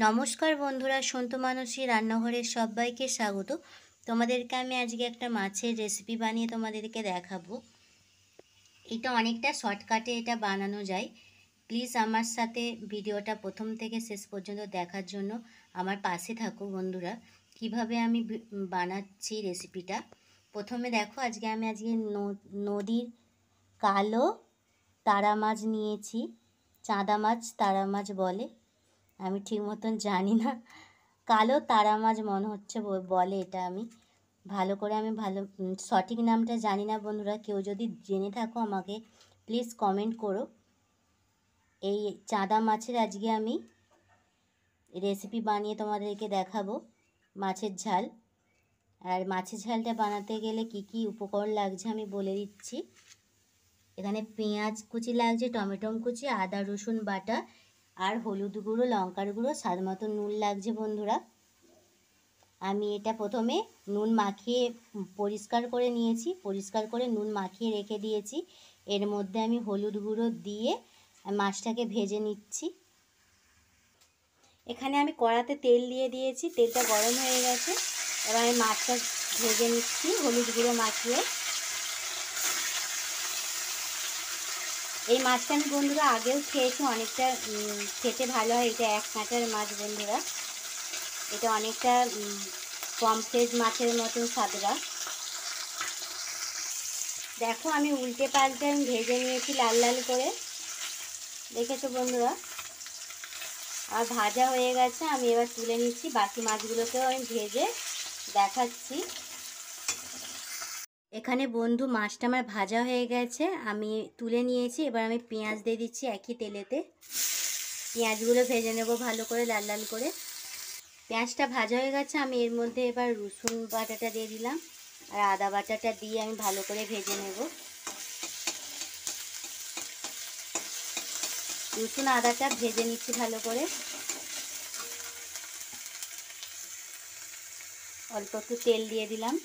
নমস্কার বন্ধুরা, সন্তু মানসী রান্নাঘরের সবাইকে স্বাগত। তোমাদেরকে আমি আজকে একটা মাছের রেসিপি বানিয়ে তোমাদেরকে দেখাবো। এটা অনেকটা শর্টকাটে এটা বানানো যায়। প্লিজ আমার সাথে ভিডিওটা প্রথম থেকে শেষ পর্যন্ত দেখার জন্য আমার পাশে থাকো বন্ধুরা। কিভাবে আমি বানাচ্ছি রেসিপিটা প্রথমে দেখো। আমি নদীর কালো তারা মাছ নিয়েছি। চাঁদা মাছ তারা মাছ বলে, আমি ঠিক মতন জানি না। কালো তারা মাছ মনে হচ্ছে বলে এটা। আমি সঠিক নামটা জানি না বন্ধুরা। কেউ যদি জেনে থাকো আমাকে প্লিজ কমেন্ট করো। এই চাঁদা মাছের আজকে আমি রেসিপি বানিয়ে তোমাদেরকে দেখাবো, মাছের ঝাল। আর মাছের ঝালটা বানাতে গেলে কি কি উপকরণ লাগছে আমি বলে দিচ্ছি। এখানে পেঁয়াজ কুচি লাগছে, টমেটো কুচি, আদা রসুন বাটা, আর হলুদ গুঁড়ো, লঙ্কার গুঁড়ো, স্বাদ মতো নুন লাগছে বন্ধুরা। আমি এটা প্রথমে নুন মাখিয়ে পরিষ্কার করে নিয়েছি, পরিষ্কার করে নুন মাখিয়ে রেখে দিয়েছি। এর মধ্যে আমি হলুদ গুঁড়ো দিয়ে মাছটাকে ভেজে নিচ্ছি। এখানে আমি কড়াতে তেল দিয়ে দিয়েছি, তেলটা গরম হয়ে গেছে। এবার আমি মাছটা ভেজে নিচ্ছি হলুদ গুঁড়ো মাখিয়ে। এই মাছটা আমি বন্ধুরা আগেও খেয়েছি, অনেকটা খেতে ভালো হয়। এটা এক কাঁটার মাছ বন্ধুরা, এটা অনেকটা পমফ্রেট মাছের মতন স্বাদরা। দেখো আমি উল্টে পাল্টে আমি ভেজে নিয়েছি লাল লাল করে, দেখেছো বন্ধুরা। আর ভাজা হয়ে গেছে, আমি এবার তুলে নিচ্ছি। বাকি মাছগুলোকেও আমি ভেজে দেখাচ্ছি। এখানে বন্ধু মাছটা আমার ভাজা হয়ে গেছে, আমি তুলে নিয়েছি। এবার আমি পেঁয়াজ দিয়ে দিচ্ছি একই তেলেতে। পেঁয়াজগুলো ভেজে নেব ভালো করে লাল লাল করে। পেঁয়াজটা ভাজা হয়ে গেছে, আমি এর মধ্যে এবার রসুন বাটাটা দিয়ে দিলাম, আর আদা বাটাটা দিয়ে আমি ভালো করে ভেজে নেব। রসুন আদাটা ভেজে নিচ্ছি ভালো করে। অল্প একটু তেল দিয়ে দিলাম,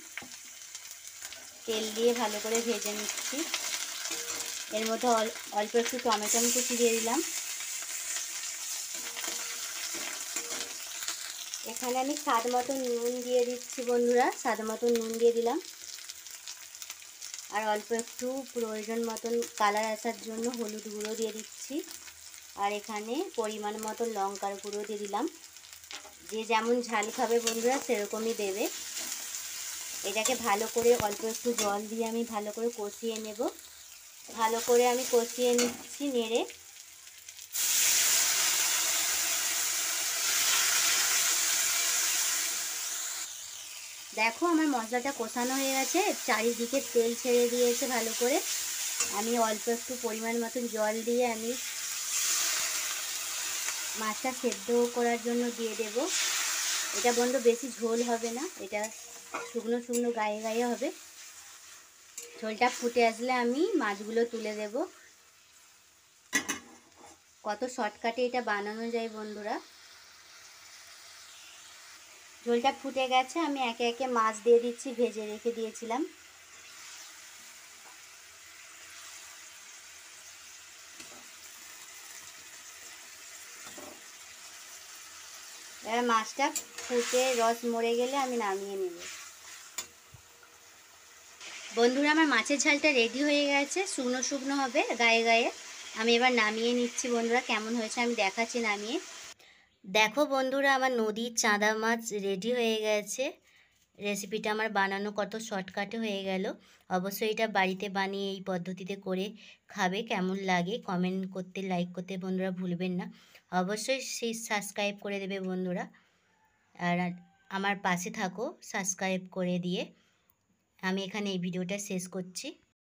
তেল দিয়ে ভালো করে ভেজে নিচ্ছি। এর মধ্যে অল্প একটু টমেটো কুচি দিয়ে দিলাম। এখানে আমি স্বাদ মতো নুন দিয়ে দিচ্ছি বন্ধুরা, স্বাদ মতো নুন দিয়ে দিলাম। আর অল্প একটু প্রয়োজন মতন কালার আসার জন্য হলুদ গুঁড়ো দিয়ে দিচ্ছি। আর এখানে পরিমাণ মতো লঙ্কার গুঁড়ো দিয়ে দিলাম। যে যেমন ঝাল খাবে বন্ধুরা সেরকমই দেবে। এটাকে ভালো করে অল্প একটু জল দিয়ে আমি ভালো করে কষিয়ে নেব। ভালো করে আমি কষিয়ে নিচ্ছি নেড়ে। দেখো আমার মশলাটা কষানো হয়ে গেছে, চারিদিকে তেল ছেড়ে দিয়েছে ভালো করে। আমি অল্প একটু পরিমাণ মতন জল দিয়ে আমি মাছটা সেদ্ধ করার জন্য দিয়ে দেব। এটা বন্ধু বেশি ঝোল হবে না, এটা শুকনো শুকনো গায়ে গায়ে হবে। ঝোলটা ফুটে আসলে আমি মাছগুলো তুলে দেব। কত শর্টকাটে এটা বানানো যায় বন্ধুরা। ঝোলটা ফুটে গেছে, আমি একে একে মাছ দিয়ে দিচ্ছি ভেজে রেখে দিয়েছিলাম। এবার মাছটা ফুটে রস মরে গেলে আমি নামিয়ে নেব। বন্ধুরা আমার মাছের ঝালটা রেডি হয়ে গেছে, শুকনো শুকনো হবে গায়ে গায়ে। আমি এবার নামিয়ে নিচ্ছি বন্ধুরা। কেমন হয়েছে আমি দেখাচ্ছি নামিয়ে। দেখো বন্ধুরা আমার নদীর চাঁদা মাছ রেডি হয়ে গেছে। রেসিপিটা আমার বানানো কত শর্টকাটে হয়ে গেল। অবশ্যই এটা বাড়িতে বানিয়ে এই পদ্ধতিতে করে খাবে, কেমন লাগে কমেন্ট করতে, লাইক করতে বন্ধুরা ভুলবেন না। অবশ্যই সাবস্ক্রাইব করে দেবে বন্ধুরা। আর আমার পাশে থাকো সাবস্ক্রাইব করে দিয়ে। আমি এখানে এই ভিডিওটা শেষ করছি।